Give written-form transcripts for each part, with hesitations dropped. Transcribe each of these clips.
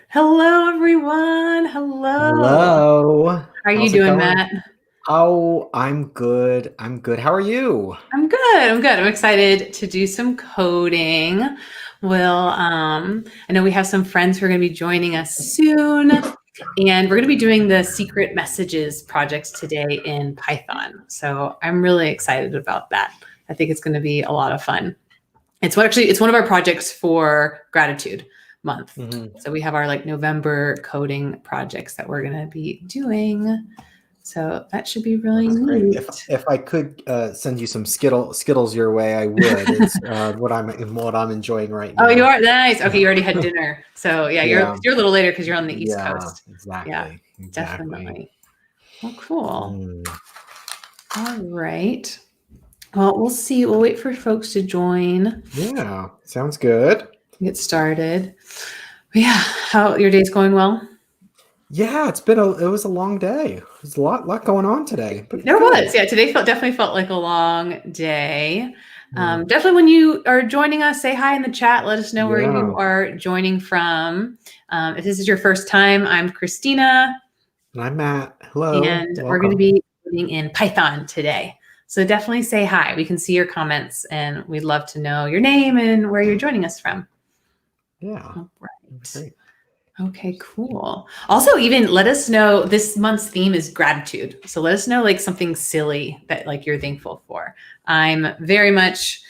Hello, everyone. Hello. Hello. How are you How's it doing, going? Matt? Oh, I'm good. I'm good. How are you? I'm good. I'm good. I'm excited to do some coding. I know we have some friends who are going to be joining us soon, and we're going to be doing the secret messages projects today in Python. So I'm really excited about that. I think it's going to be a lot of fun. It's one of our projects for gratitude month. Mhm. So we have our November coding projects that we're going to be doing. So that should be really That's great. If neat. if I could send you some Skittles your way, I would. It's what I'm enjoying right Oh, you now. are nice. Okay, you already had dinner. So yeah, Yeah. you're a little later because you're on the East Yeah. Coast. Yeah, Exactly. Exactly. definitely. Well, cool. Mm. All right. Well, we'll see. We'll wait for folks to join, Yeah. Sounds good. get started. But yeah, how your day's going well? Yeah. It was a long day. There's a lot going on today, but There was, good. yeah. Today definitely felt like a long day. Mm. Definitely, when you are joining us, say hi in the chat. Let us know where you Yeah. are joining from. If this is your first time, I'm Christina, And I'm Matt. Hello. and we're going to Welcome. be coding in Python today. So definitely say hi. We can see your comments, and we'd love to know your name and where you're joining us from. Yeah. All That's right. great. Okay, cool. Also, even let us know, this month's theme is gratitude. So let us know something silly that you're thankful for. I'm very much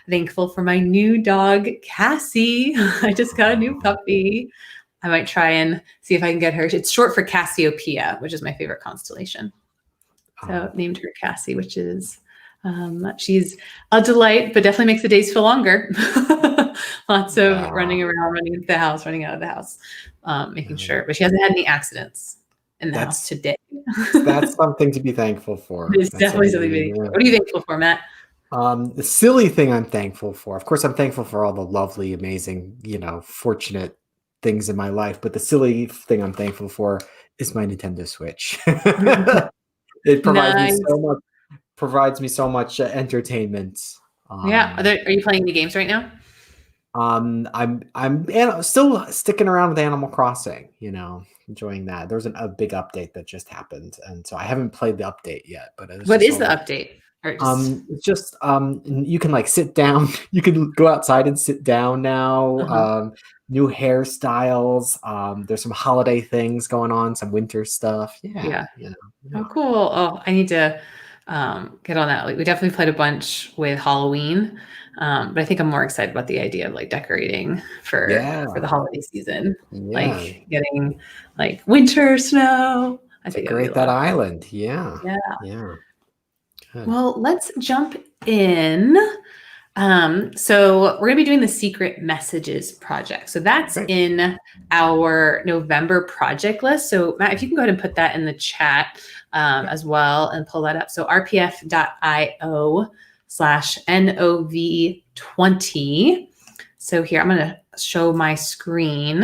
thankful for my new dog, Cassie. I just got a new puppy. I might try and see if I can get her. It's short for Cassiopeia, which is my favorite constellation. So Oh, named her Cassie, which is she's a delight, but definitely makes the days feel longer. Lots of yeah. running around, running into the house, running out of the house, making Yeah. sure. But she hasn't had any accidents in the house That's today. that's something to be thankful for. It's That's definitely something to be amazing. thankful Yeah. for. What are you thankful for, Matt? The silly thing I'm thankful for. Of course, I'm thankful for all the lovely, amazing, fortunate things in my life. But the silly thing I'm thankful for is my Nintendo Switch. It Nice. provides me so much entertainment. Yeah. Um, Are you playing any games right now? I'm still sticking around with Animal Crossing, enjoying that. There's a big update that just happened, and so I haven't played the update yet, but it was What just is all the the update? Or just it's just you can like sit down, you can go outside and sit down now. uh-huh. New hairstyles. There's some holiday things going on, some winter stuff. Yeah, Yeah. yeah. Oh, cool. Oh, I need to get on that. We definitely played a bunch with Halloween, but I think I'm more excited about the idea of decorating for the Yeah, holiday season, yeah. getting winter snow. I think it'll be a Decorate lot that of fun. island. Yeah, Yeah. yeah. Good. Well, let's jump in. So we're going to be doing the secret messages project. So that's Great. in our November project list. So Matt, if you can go ahead and put that in the chat Yeah. as well and pull that up. So rpf.io/NOV20. So here, I'm going to show my screen.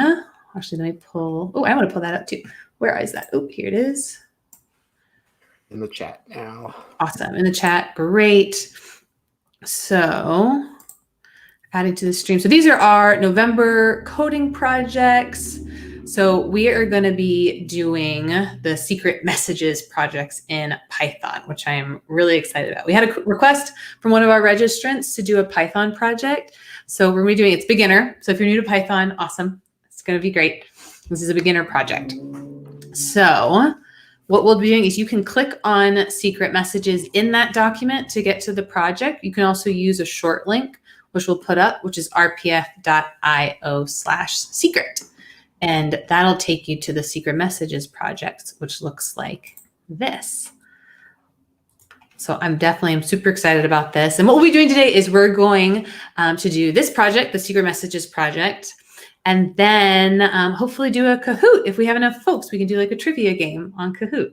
Actually, let me pull. Oh, I want to pull that up too. Where is that? Oh, here it is. In the chat now. Awesome. In the chat. Great. So added to the stream. So these are our November coding projects. So we are going to be doing the secret messages projects in Python, which I am really excited about. We had a request from one of our registrants to do a Python project. So we're going to be doing it's beginner. So if you're new to Python, awesome. It's going to be great. This is a beginner project. So what we'll be doing is you can click on secret messages in that document to get to the project. You can also use a short link, which we'll put up, which is rpf.io/secret. And that'll take you to the secret messages project, which looks like this. So I'm super excited about this. And what we'll be doing today is we're going to do this project, the secret messages project, and then hopefully do a Kahoot. If we have enough folks, we can do a trivia game on Kahoot.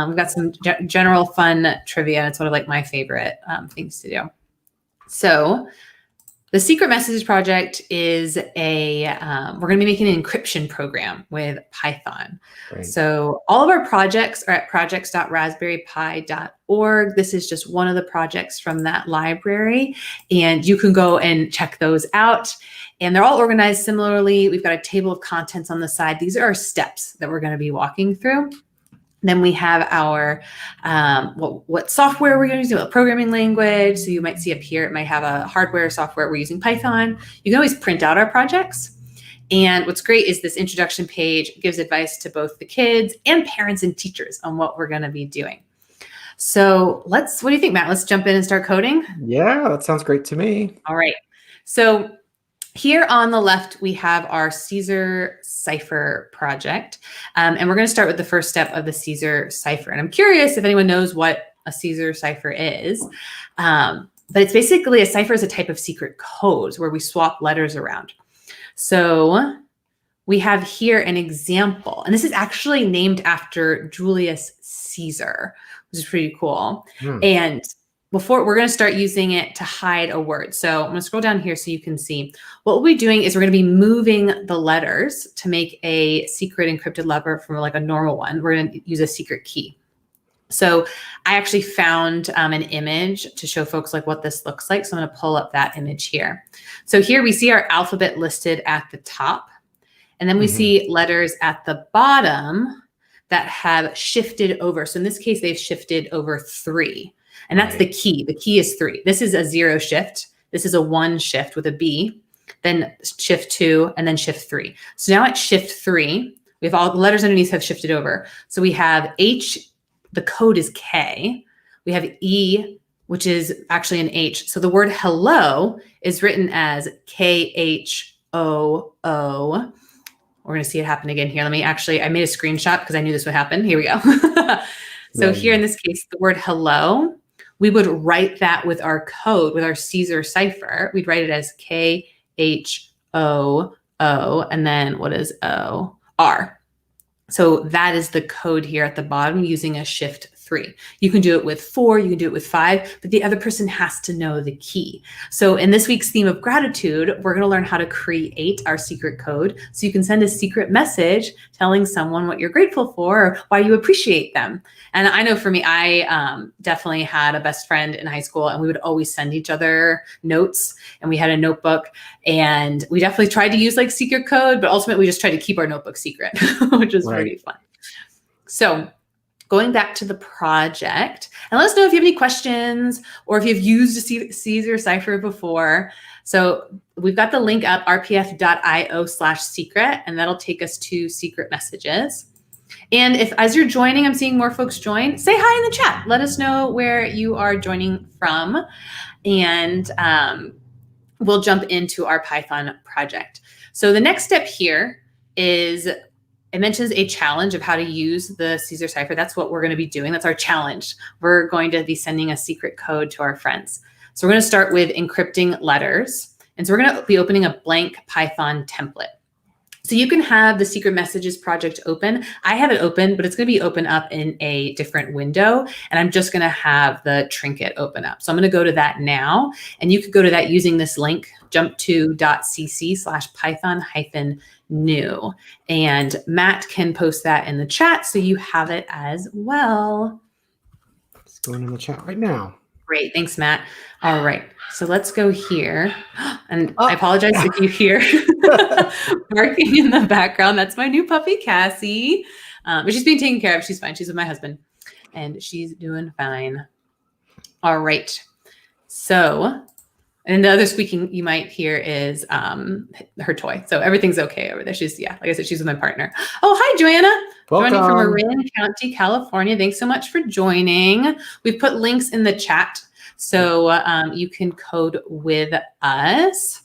We've got some general fun trivia. It's one of my favorite things to do. So The Secret Messages project is we're going to be making an encryption program with Python. Right. So all of our projects are at projects.raspberrypi.org. This is just one of the projects from that library, and you can go and check those out. And they're all organized similarly. We've got a table of contents on the side. These are our steps that we're going to be walking through. Then we have our what software we're going to use, what programming language. So you might see up here, it might have a hardware, software. We're using Python. You can always print out our projects. And what's great is this introduction page gives advice to both the kids and parents and teachers on what we're going to be doing. So what do you think, Matt? Let's jump in and start coding. Yeah, that sounds great to me. All right. So here on the left, we have our Caesar Cipher project. And we're going to start with the first step of the Caesar Cipher. And I'm curious if anyone knows what a Caesar Cipher is. But it's basically a cipher is a type of secret codes where we swap letters around. So we have here an example. And this is actually named after Julius Caesar, which is pretty cool. And before we're going to start using it to hide a word. So I'm going to scroll down here so you can see. What we'll be doing is we're going to be moving the letters to make a secret encrypted letter from like a normal one. We're going to use a secret key. So I actually found an image to show folks like what this looks like. So I'm going to pull up that image here. So here we see our alphabet listed at the top. And then we see letters at the bottom that have shifted over. So in this case, they've shifted over 3. And that's the key. The key is 3. This is a 0 shift. This is a 1 shift with a B, then shift 2, and then shift 3. So now at shift 3, we have all the letters underneath have shifted over. So we have H, the code is K. We have E, which is actually an H. So the word hello is written as KHOO. We're going to see it happen again here. I made a screenshot because I knew this would happen. Here we go. So here in this case, the word hello, we would write that with our code, with our Caesar cipher. We'd write it as KHOO, and then what is O? R. So that is the code here at the bottom using a shift 3. You can do it with 4, you can do it with 5, but the other person has to know the key. So in this week's theme of gratitude, we're going to learn how to create our secret code so you can send a secret message telling someone what you're grateful for or why you appreciate them. And I know for me, I definitely had a best friend in high school, and we would always send each other notes, and we had a notebook, and we definitely tried to use like secret code, but ultimately we just tried to keep our notebook secret, which was pretty fun. So going back to the project, and let us know if you have any questions or if you've used a Caesar cipher before. So we've got the link up, rpf.io/secret, and that'll take us to secret messages. And if as you're joining, I'm seeing more folks join, say hi in the chat. Let us know where you are joining from, and we'll jump into our Python project. So the next step here is it mentions a challenge of how to use the Caesar cipher. That's what we're going to be doing. That's our challenge. We're going to be sending a secret code to our friends. So we're going to start with encrypting letters. And so we're going to be opening a blank Python template. So you can have the secret messages project open. I have it open, but it's going to be open up in a different window. And I'm just going to have the trinket open up. So I'm going to go to that now. And you could go to that using this link, jump2.cc/python-new. And Matt can post that in the chat so you have it as well. It's going in the chat right now. Great. Thanks, Matt. All right. So let's go here. And I apologize if you hear barking in the background. That's my new puppy, Cassie. But she's being taken care of. She's fine. She's with my husband. And she's doing fine. All right. So, and the other squeaking you might hear is her toy. So everything's okay over there. She's, like I said, she's with my partner. Oh, hi, Joanna. Welcome. Joining from Marin County, California. Thanks so much for joining. We've put links in the chat so you can code with us.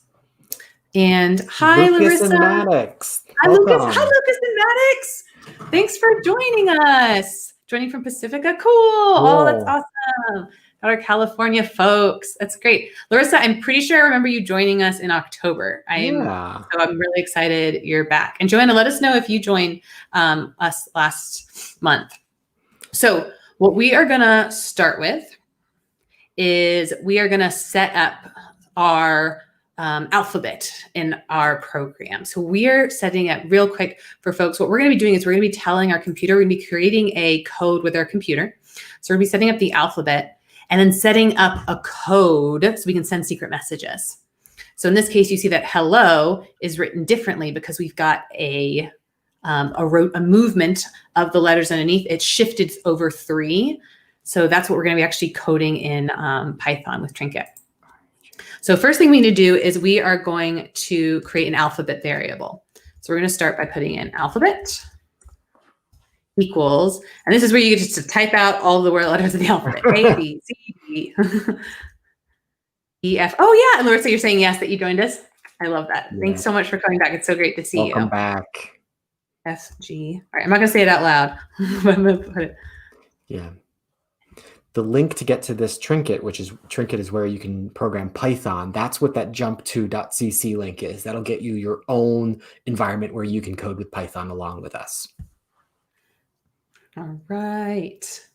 And hi, Lucas Larissa. And Maddox. Hi, Welcome. Lucas. Hi, Lucas and Maddox. Thanks for joining us. Joining from Pacifica. Cool. Oh, that's awesome. Got our California folks. That's great. Larissa, I'm pretty sure I remember you joining us in October. So I'm really excited you're back. And Joanna, let us know if you joined us last month. So what we are going to start with is we are going to set up our alphabet in our program. So we're setting it real quick for folks. What we're going to be doing is we're going to be telling our computer, we're going to be creating a code with our computer. So we're going to be setting up the alphabet and then setting up a code so we can send secret messages. So in this case, you see that hello is written differently because we've got a movement of the letters underneath. It's shifted over 3. So that's what we're going to be actually coding in Python with Trinket. So first thing we need to do is we are going to create an alphabet variable. So we're going to start by putting in alphabet equals, and this is where you get to type out all the word letters of the alphabet. A, B, C, D, E, F. Oh yeah, and Laura, so you're saying yes that you joined us? I love that. Yeah. Thanks so much for coming back. It's so great to see you. Welcome back. F, G. All right, I'm not going to say it out loud. I'm going to put it. Yeah. The link to get to this Trinket, which is Trinket is where you can program Python. That's what that jump2.cc link is. That'll get you your own environment where you can code with Python along with us. All right.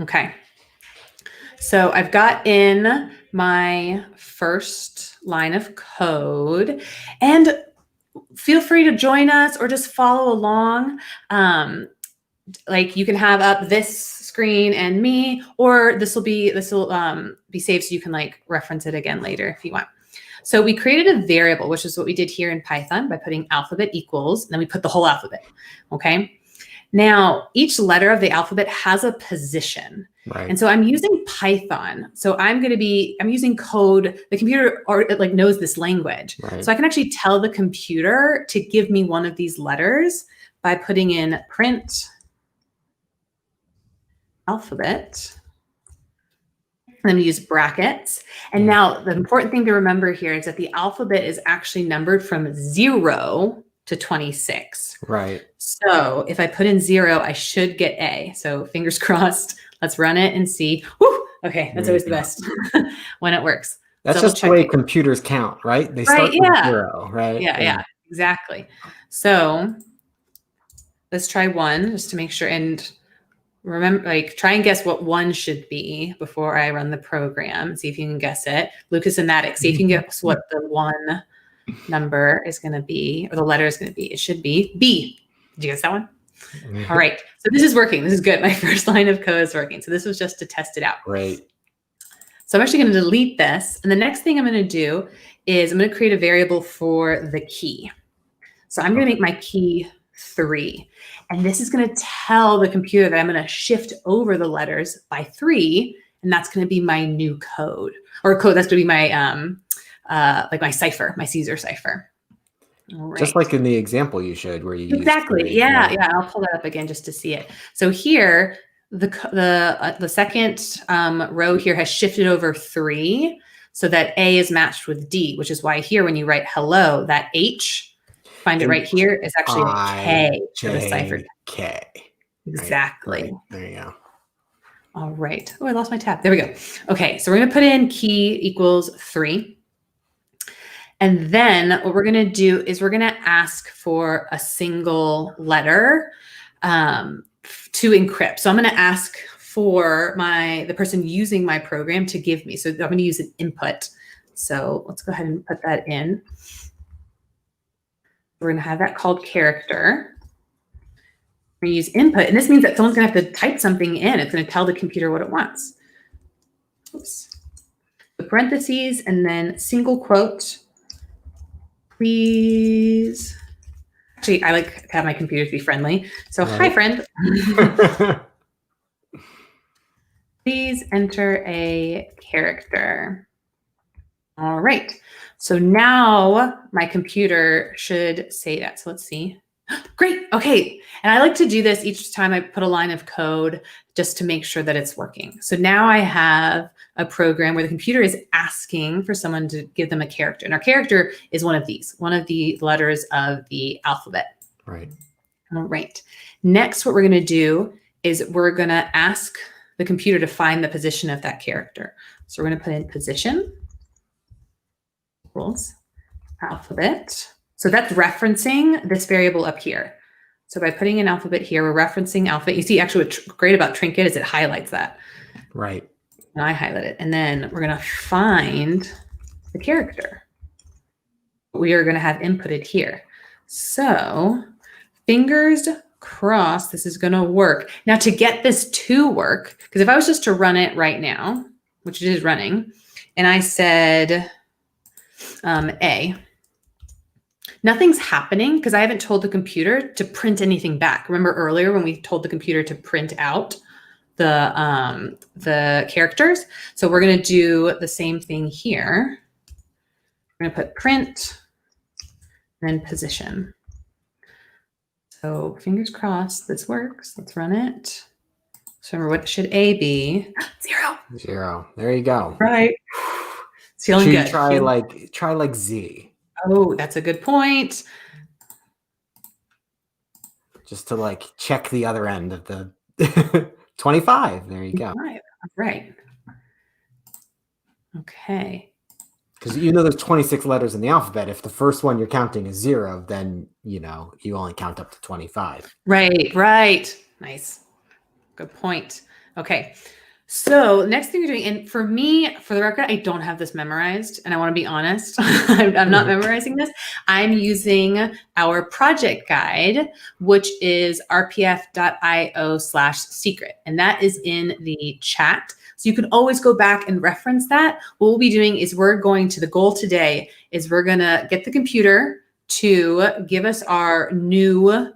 Okay. So I've got in my first line of code, and feel free to join us or just follow along. Like you can have up this screen and me, or this will be saved so you can like reference it again later if you want. So we created a variable, which is what we did here in Python by putting alphabet equals, and then we put the whole alphabet. Okay. Now each letter of the alphabet has a position. Right. And so I'm using Python. So I'm using code. The computer knows this language. Right. So I can actually tell the computer to give me one of these letters by putting in print alphabet. And then we use brackets. And now the important thing to remember here is that the alphabet is actually numbered from 0 to 26. Right. So if I put in 0, I should get A. So fingers crossed. Let's run it and see. Woo! Okay, that's always the best when it works. That's just the way computers count, right? They start with 0, right? Yeah, exactly. So let's try 1 just to make sure. And remember, try and guess what 1 should be before I run the program. See if you can guess it. Lucas and Matic, see if you can guess what the 1 number is going to be, or the letter is going to be. It should be B. Did you guess that one? All right. So this is working. This is good. My first line of code is working. So this was just to test it out. Great. So I'm actually going to delete this. And the next thing I'm going to do is I'm going to create a variable for the key. So I'm going to make my key 3. And this is going to tell the computer that I'm going to shift over the letters by 3. And that's going to be my new code. Or code, that's going to be my my cipher, my Caesar cipher. Right. Just like in the example you showed where you exactly. Yeah. I'll pull that up again just to see it. So here, the second row here has shifted over 3 so that A is matched with D, which is why here when you write hello, that H, find it right here, is actually a K for the cipher. K. Exactly. Right. There you go. All right. Oh, I lost my tab. There we go. Okay. So we're going to put in key equals 3. And then what we're going to do is we're going to ask for a single letter to encrypt. So I'm going to ask for the person using my program to give me. So I'm going to use an input. So let's go ahead and put that in. We're going to have that called character. We're going to use input. And this means that someone's going to have to type something in. It's going to tell the computer what it wants. Oops. The parentheses and then single quote. Please. Actually, I like to have my computers be friendly. So, Hi, friend. Please enter a character. All right. So now my computer should say that. So let's see. Great. Okay. And I like to do this each time I put a line of code just to make sure that it's working. So now I have a program where the computer is asking for someone to give them a character. And our character is one of these, one of the letters of the alphabet. Right. All right. Next, what we're going to do is we're going to ask the computer to find the position of that character. So we're going to put in position equals alphabet. So that's referencing this variable up here. So by putting an alphabet here, we're referencing alphabet. You see, actually what's great about Trinket is it highlights that. Right. And I highlight it. And then we're going to find the character. we are going to have inputted here. So fingers crossed this is going to work. Now to get this to work, because if I was just to run it right now, which it is running, and I said A, nothing's happening because I haven't told the computer to print anything back. Remember earlier when we told the computer to print out the characters? So we're going to do the same thing here. We're going to put print and then position. So fingers crossed this works. Let's run it. So remember, what should A be? 0. 0. There you go. Right. It's feeling good. Try like Z. Oh, that's a good point. Just to like check the other end of the 25. There you go. Right. Okay. Because there's 26 letters in the alphabet. If the first one you're counting is 0, then you only count up to 25. Right. Nice. Good point. Okay. So next thing you're doing, and for me, for the record, I don't have this memorized, and I want to be honest, I'm not memorizing this. I'm using our project guide, which is rpf.io/secret, and that is in the chat. So you can always go back and reference that. What we'll be doing is the goal today is we're going to get the computer to give us our new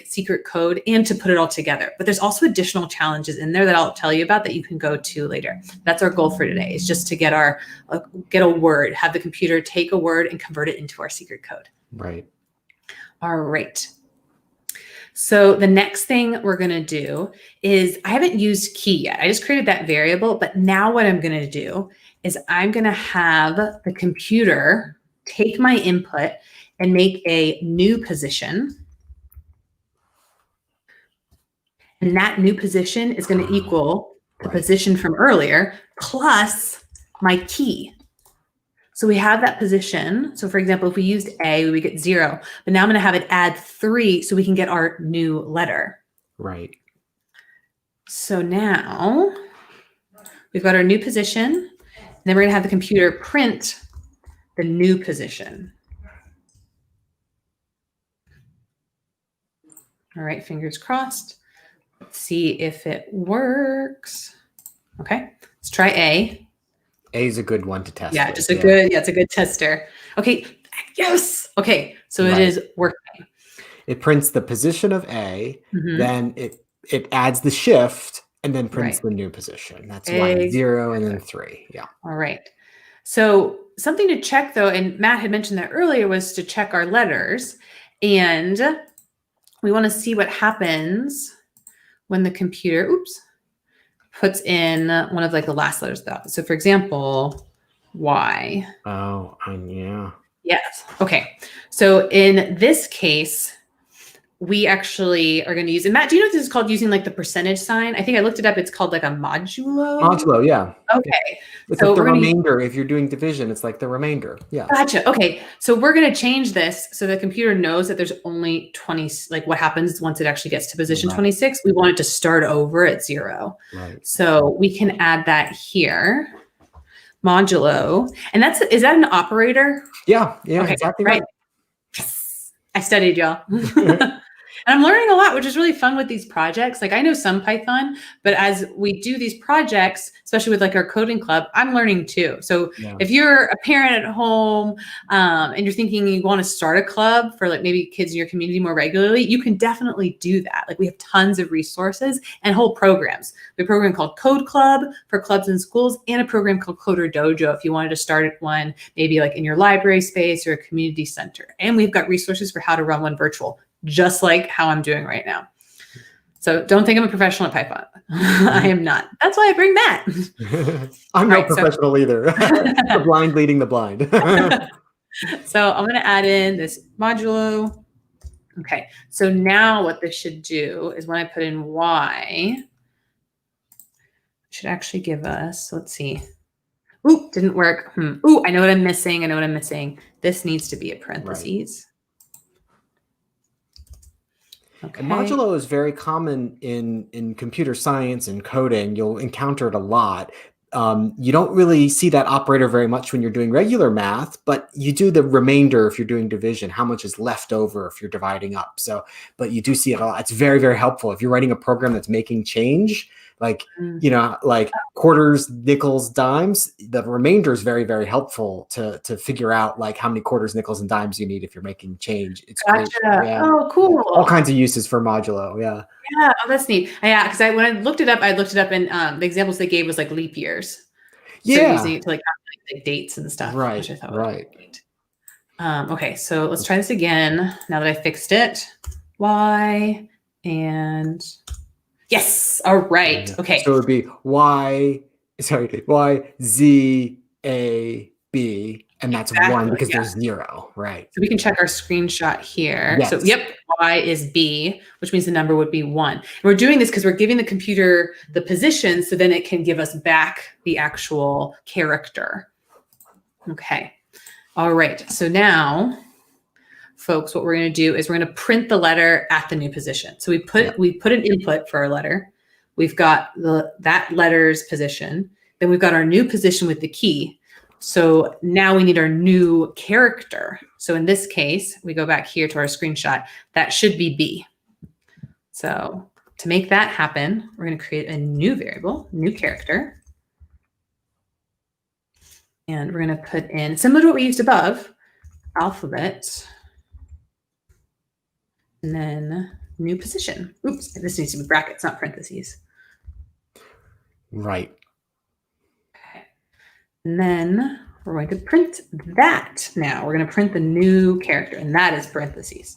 secret code and to put it all together. But there's also additional challenges in there that I'll tell you about that you can go to later. That's our goal for today, is just to get a word, have the computer take a word and convert it into our secret code. Right. All right. So the next thing we're going to do is, I haven't used key yet. I just created that variable, but now what I'm going to do is I'm going to have the computer take my input and make a new position. And that new position is going to equal the position from earlier plus my key. So we have that position. So for example, if we used A, we get 0. But now I'm going to have it add 3 so we can get our new letter. Right. So now we've got our new position. And then we're going to have the computer print the new position. All right, fingers crossed. Let's see if it works. Okay, let's try A. A is a good one to test. Yeah, it's a good tester. Okay, yes. Okay, so it is working. It prints the position of A, then it adds the shift, and then prints the new position. That's 1, 0, and then 3. Yeah. All right. So something to check though, and Matt had mentioned that earlier, was to check our letters, and we want to see what happens when the computer, puts in one of the last letters of the alphabet. So for example, Y. Oh, yeah. Yes. Okay. So in this case, we actually are going to use, and Matt, do you know what this is called, using the percentage sign? I think I looked it up. It's called a modulo. Modulo, yeah. Okay. It's the remainder. If you're doing division, it's like the remainder. Yeah. Gotcha. Okay. So we're going to change this so the computer knows that there's only 20, what happens once it actually gets to position 26. We want it to start over at 0. Right. So we can add that here. Modulo. And is that an operator? Yeah. Okay, exactly right. Yes. I studied, y'all. And I'm learning a lot, which is really fun with these projects. I know some Python, but as we do these projects, especially with our coding club, I'm learning too. So if you're a parent at home and you're thinking you want to start a club for maybe kids in your community more regularly, you can definitely do that. We have tons of resources and whole programs. We have a program called Code Club for clubs and schools, and a program called Coder Dojo if you wanted to start one, maybe in your library space or a community center. And we've got resources for how to run one virtual, just like how I'm doing right now. So don't think I'm a professional at Python. I am not. That's why I bring Matt. I'm no professional either. The blind leading the blind. So I'm going to add in this modulo. Okay. So now what this should do is when I put in Y, it should actually give us, let's see. Ooh, didn't work. Ooh, I know what I'm missing. This needs to be a parentheses. Okay. And modulo is very common in computer science and coding. You'll encounter it a lot. You don't really see that operator very much when you're doing regular math, but you do the remainder if you're doing division, how much is left over if you're dividing up. So, but you do see it a lot. It's very, very helpful. If you're writing a program that's making change, like, like quarters, nickels, dimes, the remainder is very, very helpful to figure out like how many quarters, nickels, and dimes you need if you're making change. It's Gotcha. great. Yeah. Oh, cool. All kinds of uses for modulo. Yeah. Yeah. Oh, that's neat. Yeah. Because when I looked it up, and the examples they gave was like leap years. So using it to like dates and stuff. Right. Which I thought was great. Okay. So let's try this again. Now that I fixed it. Y and yes. All right. Okay. So it would be Y, Z, A, B, and that's one because there's 0, right? So we can check our screenshot here. Yes. So yep, Y is B, which means the number would be 1. And we're doing this because we're giving the computer the position so then it can give us back the actual character. Okay. All right. So now, folks, what we're going to do is we're going to print the letter at the new position. So we put an input for our letter. We've got that letter's position. Then we've got our new position with the key. So now we need our new character. So in this case, we go back here to our screenshot. That should be B. So to make that happen, we're going to create a new variable, new character. And we're going to put in, similar to what we used above, alphabet. And then new position. Oops, this needs to be brackets, not parentheses. Right. Okay. And then we're going to print that now. We're going to print the new character, and that is parentheses.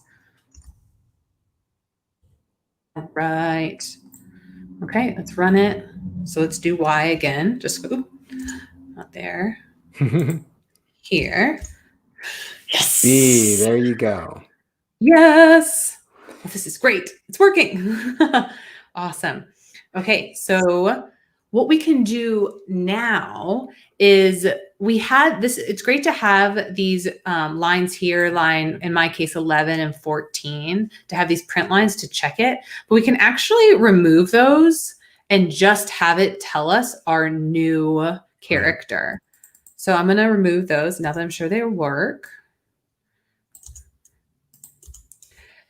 All right. Okay, let's run it. So let's do Y again. Just not there. Here. Yes. B, there you go. Yes. Well, this is great. It's working. Awesome. Okay, so what we can do now is we had this. It's great to have these lines here, in my case, 11 and 14, to have these print lines to check it. But we can actually remove those and just have it tell us our new character. So I'm going to remove those now that I'm sure they work.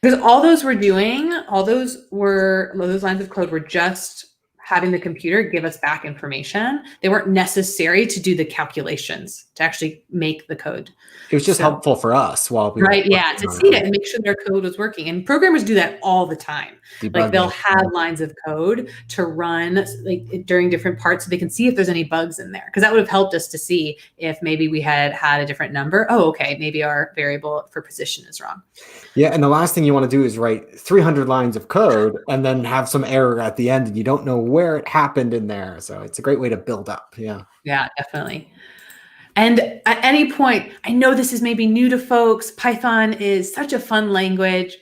Because all those we're doing, all those lines of code were just having the computer give us back information. They weren't necessary to do the calculations, to actually make the code. It was just helpful for us while we were to see it and make sure their code was working. And programmers do that all the time. Like they'll have lines of code to run like during different parts so they can see if there's any bugs in there. Because that would have helped us to see if maybe we had a different number. Oh, okay, maybe our variable for position is wrong. Yeah, and the last thing you want to do is write 300 lines of code and then have some error at the end and you don't know where it happened in there. So it's a great way to build up. Yeah. Yeah, definitely. And at any point, I know this is maybe new to folks. Python is such a fun language.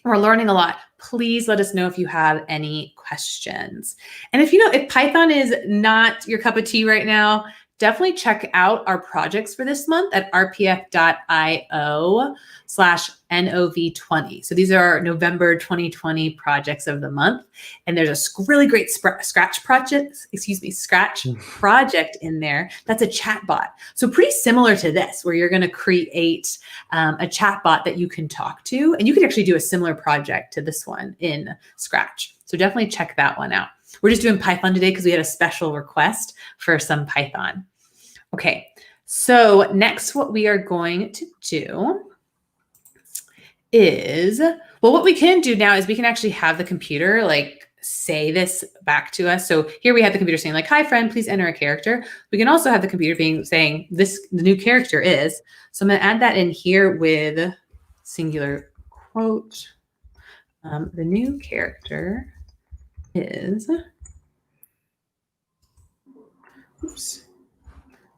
We're learning a lot. Please let us know if you have any questions. And if Python is not your cup of tea right now, definitely check out our projects for this month at rpf.io/NOV20. So these are our November 2020 projects of the month. And there's a really great Scratch project in there. That's a chatbot. So pretty similar to this, where you're going to create a chatbot that you can talk to. And you can actually do a similar project to this one in Scratch. So definitely check that one out. We're just doing Python today because we had a special request for some Python. Okay, so next what we are going to do is, what we can do now is we can actually have the computer say this back to us. So here we have the computer saying hi friend, please enter a character. We can also have the computer saying the new character is. So I'm going to add that in here with singular quote. The new character is, oops,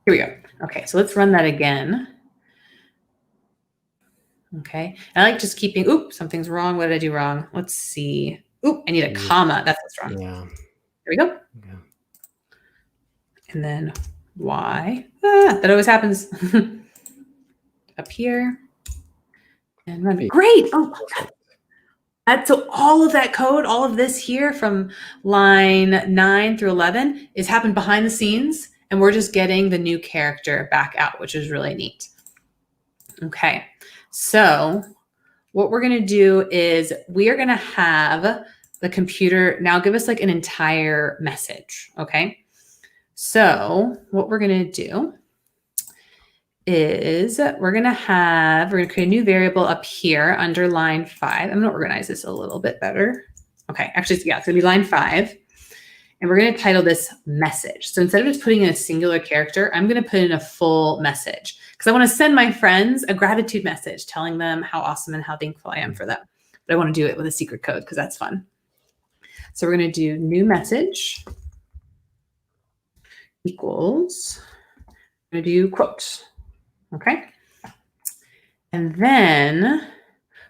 here we go. Okay, so let's run that again. Okay, and I like just keeping, something's wrong. What did I do wrong? Let's see. I need a comma. That's what's wrong. Yeah. There we go. Yeah. And then Y. That always happens. Up here. And run. Great. Oh, So all of that code, all of this here from line 9 through 11 is happened behind the scenes, and we're just getting the new character back out, which is really neat. Okay, so what we're going to do is we are going to have the computer now give us like an entire message. Okay, so what we're going to do is we're going to create a new variable up here under line 5. I'm going to organize this a little bit better. Okay, actually, yeah, it's going to be line 5. And we're going to title this message. So instead of just putting in a singular character, I'm going to put in a full message because I want to send my friends a gratitude message telling them how awesome and how thankful I am for them. But I want to do it with a secret code because that's fun. So we're going to do new message equals, I'm going to do quote. Okay. And then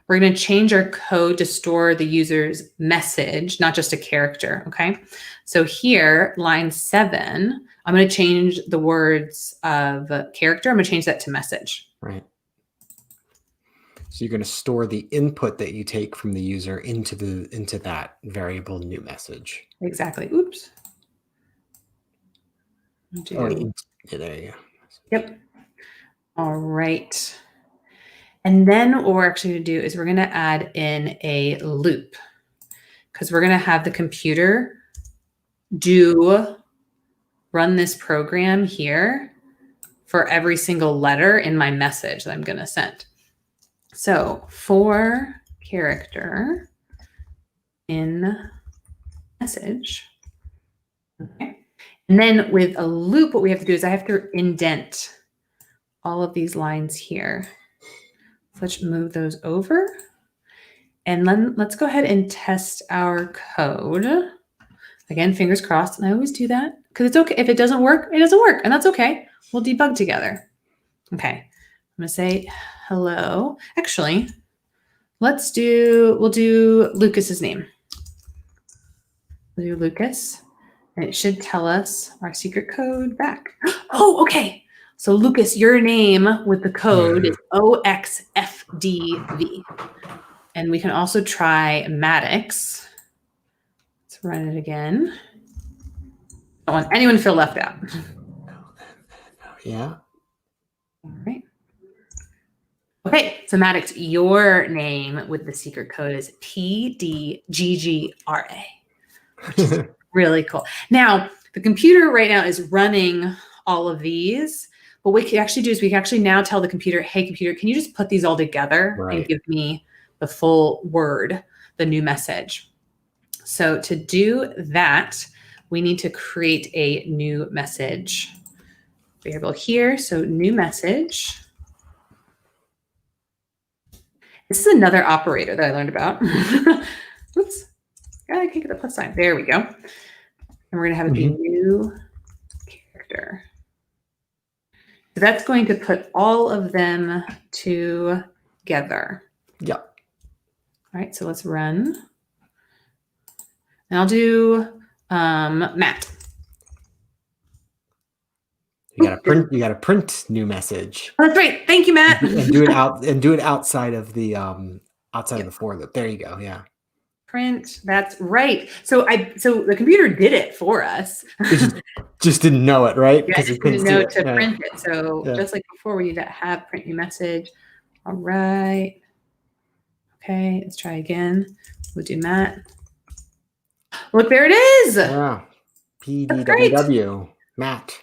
we're going to change our code to store the user's message, not just a character. Okay. So here, line 7, I'm going to change the words of character. I'm going to change that to message. Right. So you're going to store the input that you take from the user into that variable new message. Exactly. Oops. Oh, yeah, there you go. Yep. All right. And then what we're actually going to do is we're going to add in a loop because we're going to have the computer run this program here for every single letter in my message that I'm going to send. So for character in message. Okay. And then with a loop, what we have to do is I have to indent all of these lines here. So let's move those over. And then let's go ahead and test our code. Again, fingers crossed. And I always do that because it's okay. If it doesn't work, it doesn't work. And that's okay. We'll debug together. Okay. I'm going to say hello. Actually, we'll do Lucas's name. We'll do Lucas. And it should tell us our secret code back. Oh, okay. So Lucas, your name with the code is OXFDV. And we can also try Maddox. Let's run it again. Don't want anyone to feel left out. Yeah. All right. Okay, so Maddox, your name with the secret code is PDGGRA, which is really cool. Now, the computer right now is running all of these. What we can actually do is we can actually now tell the computer, hey, computer, can you just put these all together and give me the full word, the new message? So to do that, we need to create a new message variable here. So new message. This is another operator that I learned about. Oops. I can't get the plus sign. There we go. And we're going to have it be new character. So that's going to put all of them together. Yeah. All right, so let's run. And I'll do Matt. You gotta print new message. Oh, that's right. Thank you, Matt. And do it outside of the outside of the for loop. There you go. Yeah. Print. That's right. So the computer did it for us. just didn't know it, right? Yeah, Because didn't know to print it. So just like before, we need to have print new message. All right. Okay, let's try again. We'll do Matt. Look, there it is. Yeah. PDWW. Matt.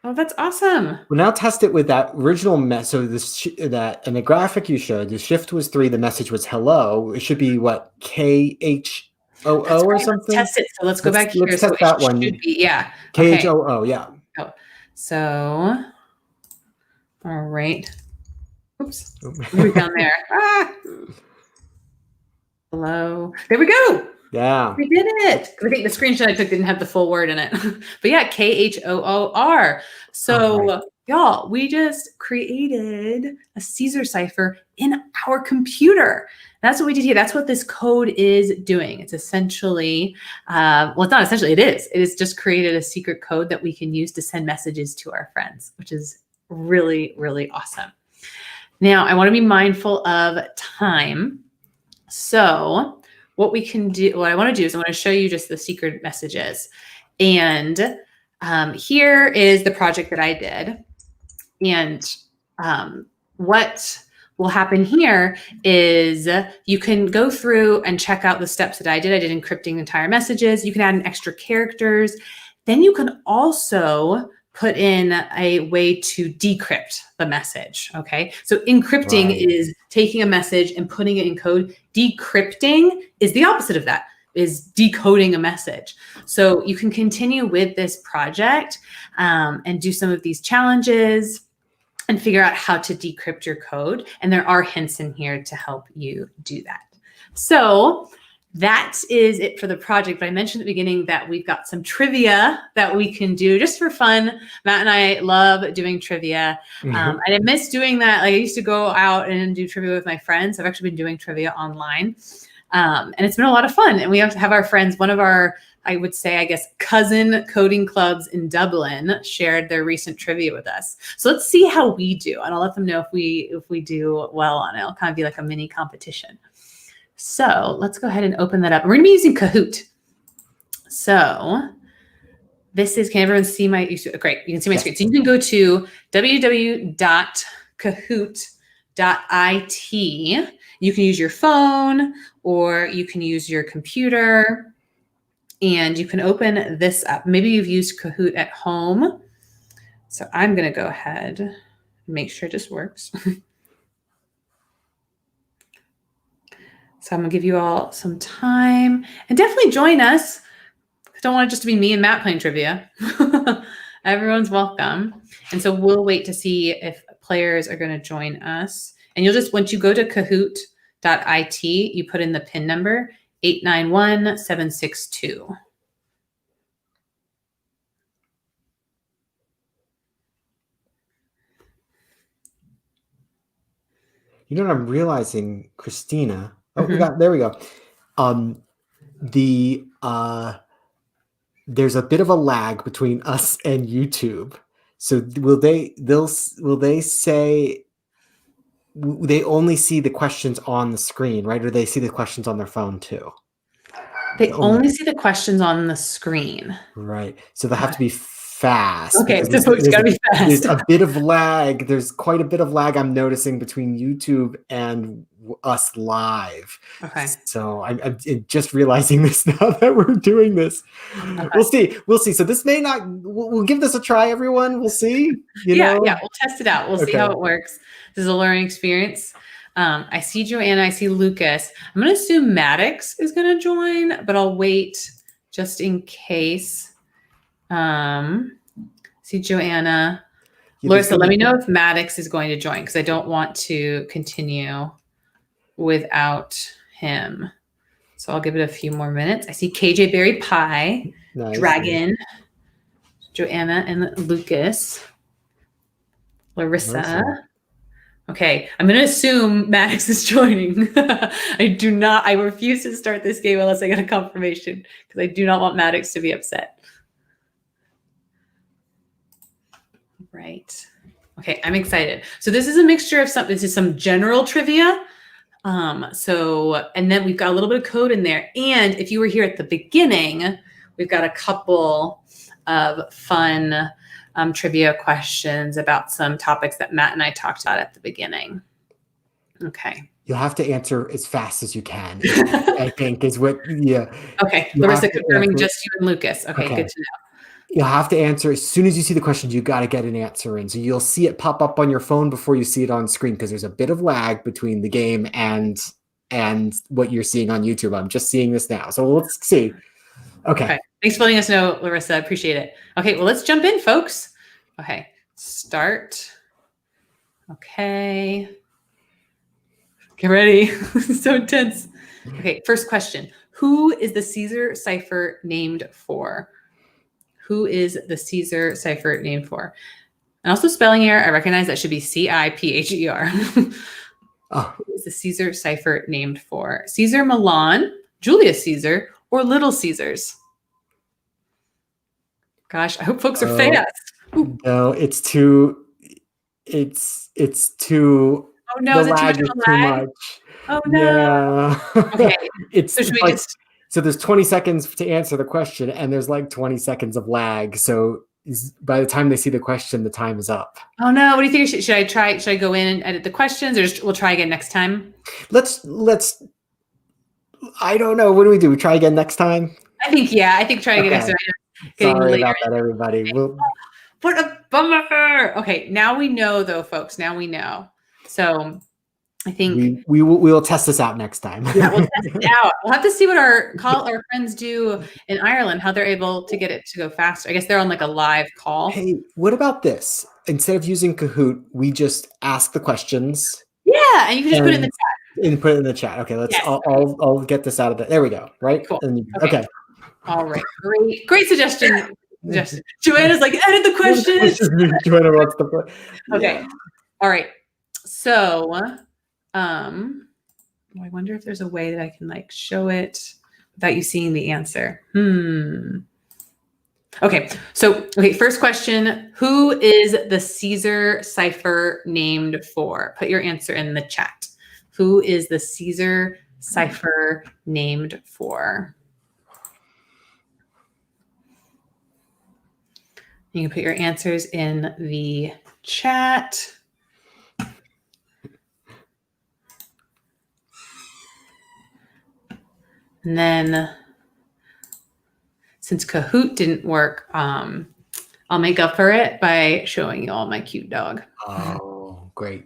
Oh, that's awesome. We'll now test it with that original so that in the graphic you showed, the shift was 3, the message was hello. It should be what, KHOO or something? Let's test it. So let's go back here. Let's test that one. Yeah. KHOO, yeah. Oh, so, all right. Oops. We're down there. Hello. There we go. Yeah. We did it. I think the screenshot I took didn't have the full word in it. But yeah, KHOOR. So y'all, we just created a Caesar cipher in our computer. That's what we did here. That's what this code is doing. It's essentially, well, it's not essentially, it is. It has just created a secret code that we can use to send messages to our friends, which is really, really awesome. Now, I want to be mindful of time. So what we can do, what I want to do is I want to show you just the secret messages. And here is the project that I did. And what will happen here is you can go through and check out the steps that I did. I did encrypting entire messages. You can add in extra characters. Then you can also put in a way to decrypt the message. Okay. So encrypting is taking a message and putting it in code. Decrypting is the opposite of that, is decoding a message. So you can continue with this project and do some of these challenges and figure out how to decrypt your code. And there are hints in here to help you do that. So that is it for the project. But I mentioned at the beginning that we've got some trivia that we can do just for fun. Matt and I love doing trivia. And I miss doing that. Like I used to go out and do trivia with my friends. I've actually been doing trivia online. And it's been a lot of fun. And we have our friends, one of our, I would say, I guess, cousin coding clubs in Dublin shared their recent trivia with us. So let's see how we do. And I'll let them know if we do well on it. It'll kind of be like a mini competition. So let's go ahead and open that up. We're going to be using Kahoot. So this is, can everyone see my, great, you can see my screen. So you can go to www.kahoot.it. You can use your phone or you can use your computer and you can open this up. Maybe you've used Kahoot at home. So I'm going to go ahead and make sure this works. So I'm going to give you all some time and definitely join us. I don't want it just to be me and Matt playing trivia. Everyone's welcome. And so we'll wait to see if players are going to join us. And you'll just, once you go to kahoot.it, you put in the PIN number 891762. You know what I'm realizing, Christina? Oh, there we go. There's a bit of a lag between us and YouTube. So will they say they only see the questions on the screen, right? Or they see the questions on their phone too? They only see the questions on the screen. Right. So they have to be fast. Okay, so it's got to be fast. There's a bit of lag. There's quite a bit of lag I'm noticing between YouTube and us live. Okay. So I'm just realizing this now that we're doing this. Okay. We'll see. So this may not, we'll give this a try, everyone. We'll see. Yeah, we'll test it out. We'll see how it works. This is a learning experience. I see Joanna, I see Lucas. I'm going to assume Maddox is going to join, but I'll wait just in case. See Joanna. Larissa, let me know if Maddox is going to join because I don't want to continue without him. So I'll give it a few more minutes. I see KJ Berry Pie, Dragon, Joanna and Lucas, Larissa. Okay, I'm going to assume Maddox is joining. I refuse to start this game unless I get a confirmation because I do not want Maddox to be upset. Right. Okay, I'm excited. So this is a mixture of this is some general trivia. And then we've got a little bit of code in there. And if you were here at the beginning, we've got a couple of fun trivia questions about some topics that Matt and I talked about at the beginning. Okay. You'll have to answer as fast as you can, I think is what, Okay. Larissa confirming just you and Lucas. Okay, good to know. You'll have to answer as soon as you see the question. You got to get an answer in. So you'll see it pop up on your phone before you see it on screen because there's a bit of lag between the game and what you're seeing on YouTube. I'm just seeing this now. So let's see. Okay. Thanks for letting us know, Larissa. I appreciate it. Okay, well, let's jump in, folks. Okay, start. Okay. Get ready. So intense. Okay, first question. Who is the Caesar cipher named for? Who is the Caesar cipher named for? And also spelling error, I recognize that should be C-I-P-H-E-R. Who is the Caesar cipher named for? Caesar Milan, Julius Caesar, or Little Caesars? Gosh, I hope folks are fast. No, it's too. Oh no, is it too much? Oh no. Yeah. Okay. It's So should we like, just so there's 20 seconds to answer the question, and there's like 20 seconds of lag. So by the time they see the question, the time is up. Oh no, what do you think? Should I try? Should I go in and edit the questions, or we'll try again next time? Let's I don't know. What do? We try again next time? I think try again next Okay. time. Getting Sorry later. about that, everybody. What a bummer. Okay, now we know though, folks. Now we know. So I think we will test this out next time. yeah, we'll test it out. We'll have to see what our friends do in Ireland, how they're able to get it to go faster. I guess they're on like a live call. Hey, what about this? Instead of using Kahoot, we just ask the questions. Yeah, and you can just put it in the chat. And put it in the chat. Okay, let's. Yes. I'll get this out of there. There we go. Right. Cool. Okay. All right. Great suggestion. Joanna's like, edit the questions. Joanna wants the. Okay. All right. So, I wonder if there's a way that I can like show it without you seeing the answer. Okay. So, first question. Who is the Caesar cipher named for? Put your answer in the chat. Who is the Caesar cipher named for? You can put your answers in the chat. And then, since Kahoot didn't work, I'll make up for it by showing you all my cute dog. Oh, great.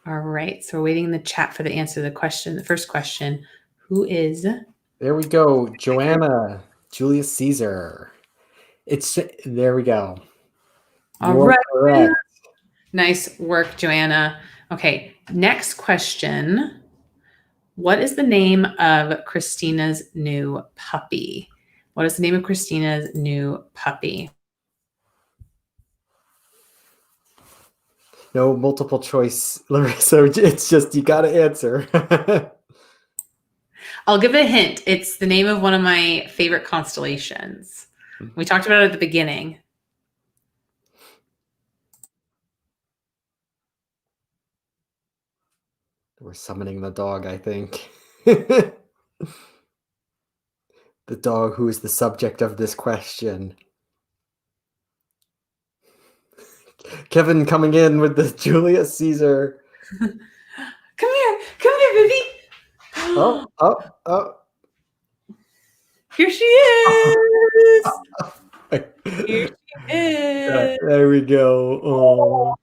All right. So we're waiting in the chat for the answer to the question. The first question, who is? There we go. Joanna, Julius Caesar. There we go. All right. Correct. Nice work, Joanna. Okay. Next question. What is the name of Christina's new puppy? What is the name of Christina's new puppy? No multiple choice, Larissa. It's just, you got to answer. I'll give a hint. It's the name of one of my favorite constellations. We talked about it at the beginning. We're summoning the dog, I think. The dog who is the subject of this question. Kevin coming in with the Julius Caesar. Come here, baby. Oh. Here she is. Here she is. There we go. Oh.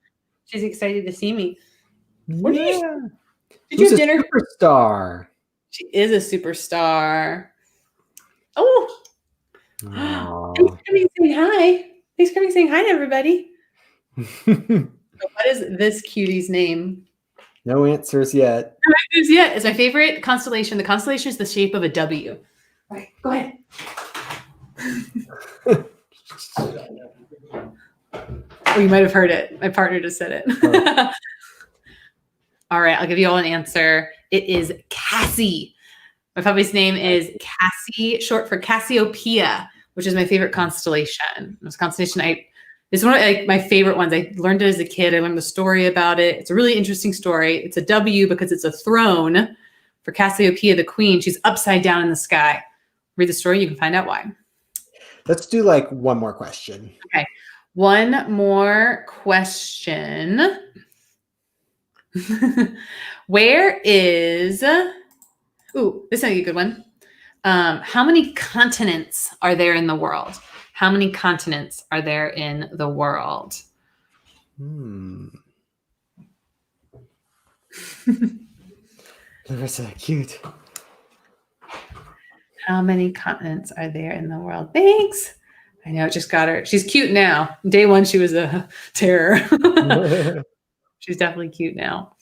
She's excited to see me. Yeah. Did you have dinner? Superstar. She is a superstar. Oh. Thanks for coming saying hi. Thanks for coming saying hi to everybody. So what is this cutie's name? No answers yet. No answers yet. It's my favorite constellation. The constellation is the shape of a W. All right, go ahead. Oh, you might have heard it. My partner just said it. Oh. All right, I'll give you all an answer. It is Cassie. My puppy's name is Cassie, short for Cassiopeia, which is my favorite constellation. This constellation, it's one of my favorite ones. I learned it as a kid. I learned the story about it. It's a really interesting story. It's a W because it's a throne for Cassiopeia, the queen. She's upside down in the sky. Read the story. You can find out why. Let's do like one more question. Okay. One more question. Where is... Ooh, this is a good one. How many continents are there in the world? How many continents are there in the world? Larissa, cute. How many continents are there in the world? Thanks. I know, it just got her. She's cute now. Day one, she was a terror. She's definitely cute now.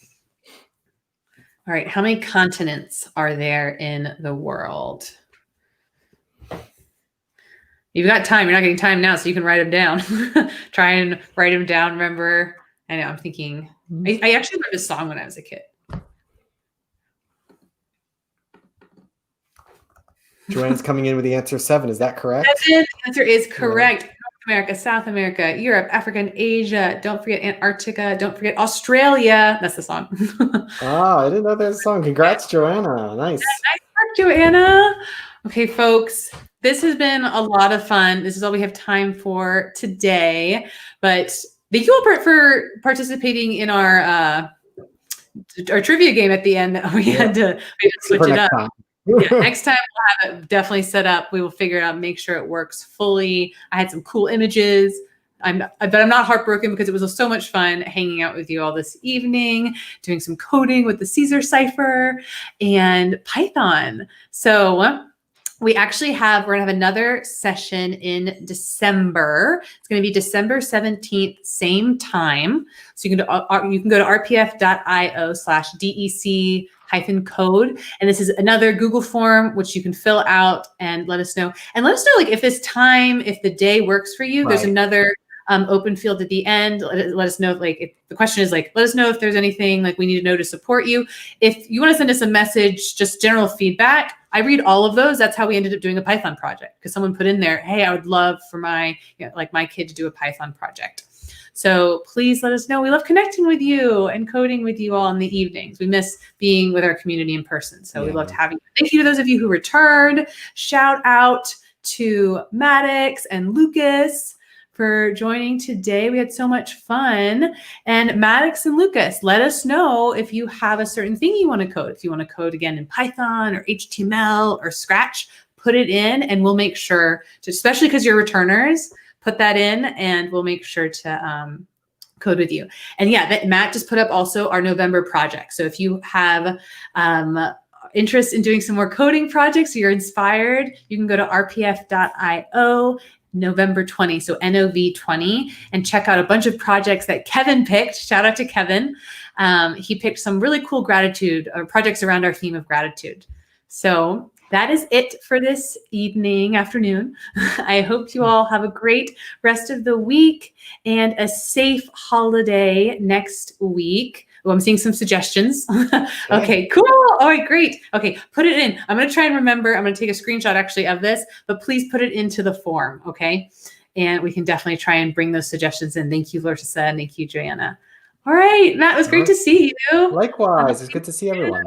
All right. How many continents are there in the world? You've got time. You're not getting time now, so you can write them down. Try and write them down. Remember, I know, I'm thinking, I actually learned this song when I was a kid. Joanne's coming in with the answer 7. Is that correct? 7. The answer is correct. America, South America, Europe, Africa, and Asia. Don't forget Antarctica. Don't forget Australia. That's the song. Oh, I didn't know there's a song. Congrats, Joanna. Nice. Nice work, Joanna. Okay, folks, this has been a lot of fun. This is all we have time for today. But thank you all for participating in our trivia game at the end. We had to switch it up. Next time we'll have it definitely set up. We will figure it out, make sure it works fully. I had some cool images. But I'm not heartbroken because it was so much fun hanging out with you all this evening, doing some coding with the Caesar cipher and Python. So we actually we're going to have another session in December. It's going to be December 17th, same time. So you can go to rpf.io/DEC-code. And this is another Google form, which you can fill out and let us know. And let us know, like, if the day works for you. Right. There's another open field at the end. Let us know, like, if the question is like, let us know if there's anything like we need to know to support you. If you want to send us a message, just general feedback, I read all of those. That's how we ended up doing a Python project, because someone put in there, hey, I would love for my kid to do a Python project. So please let us know. We love connecting with you and coding with you all in the evenings. We miss being with our community in person. So we loved having you. Thank you to those of you who returned. Shout out to Maddox and Lucas for joining today. We had so much fun. And Maddox and Lucas, let us know if you have a certain thing you want to code. If you want to code again in Python or HTML or Scratch, put it in and we'll make sure to, especially because you're returners, put that in and we'll make sure to code with you. And Matt just put up also our November project. So if you have interest in doing some more coding projects, or you're inspired, you can go to rpf.io November 20, so NOV 20, and check out a bunch of projects that Kevin picked. Shout out to Kevin. He picked some really cool gratitude projects around our theme of gratitude. So that is it for this afternoon. I hope you all have a great rest of the week and a safe holiday next week. Oh, I'm seeing some suggestions. Okay, cool. All right, great. Okay, put it in. I'm going to try and remember. I'm going to take a screenshot actually of this, but please put it into the form, okay? And we can definitely try and bring those suggestions in. Thank you, Larissa, and thank you, Joanna. All right, Matt, it was great to see you. Likewise. It's good to see everyone.